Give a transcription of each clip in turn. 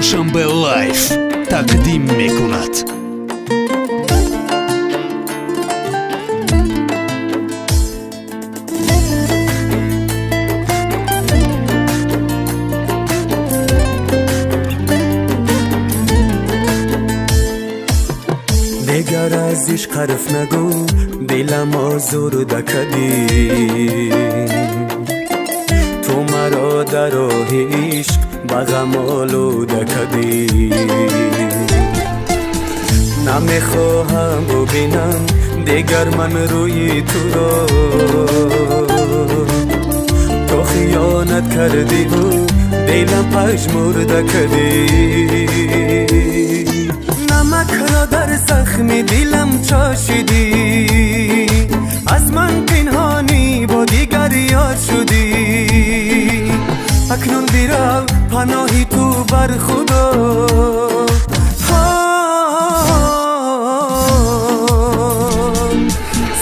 душанбе лайф тақдим мекунад. دگر از عشق حرف نگو دلم آزرده کردی تو مرا در راه عشق به غم آلوده کردی نمیخواهم ببینم دگر من روی تو را تو خیانت کردی و دلم پژمرده کردی نمک را در زخم دلم چاشیدی از من پنهانی با دیگر یار شدی اکنون بیرو پناهی تو بر خدا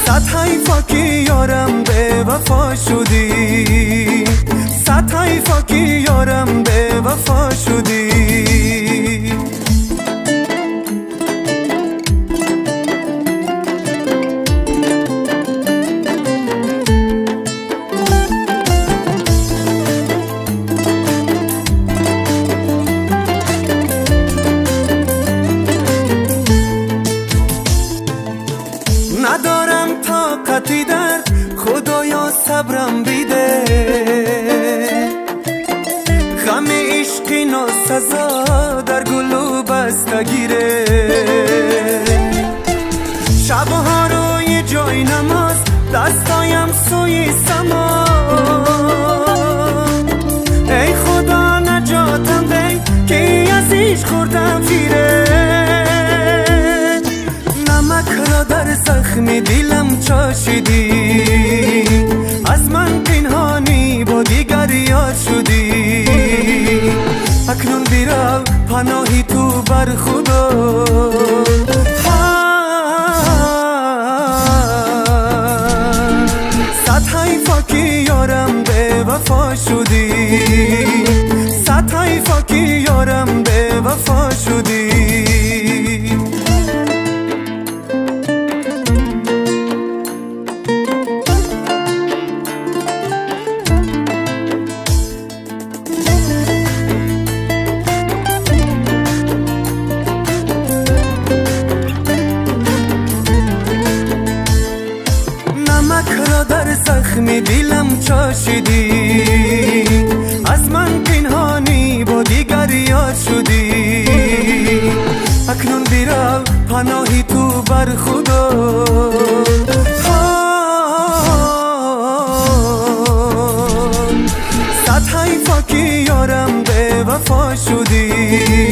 صد حیفا که یارم به وفا شدی صد حیفا که یارم به وفا شدی ندارم طاقتی در خدایا صبرم بیده غم عشقی ناسزا در گلو بستگیره شبها روی جای نماز دستایم سوی سما ای خدا نجاتم ده که از عشق خوردم فیره نمک را در زخم دلم چاشیدی از من پنهانی با دیگر یار شدی اکنون بیرو پناهی تو بر خدا صد حیفا که یارم به وفا شدی صد حیفا که یارم به وفا شدی نمک را در زخم دلم چاشیدی از من پنهانی با دیگر یار شدی اکنون بیرو پناهی تو بر خدا صد حیفا که یارم به وفا شدی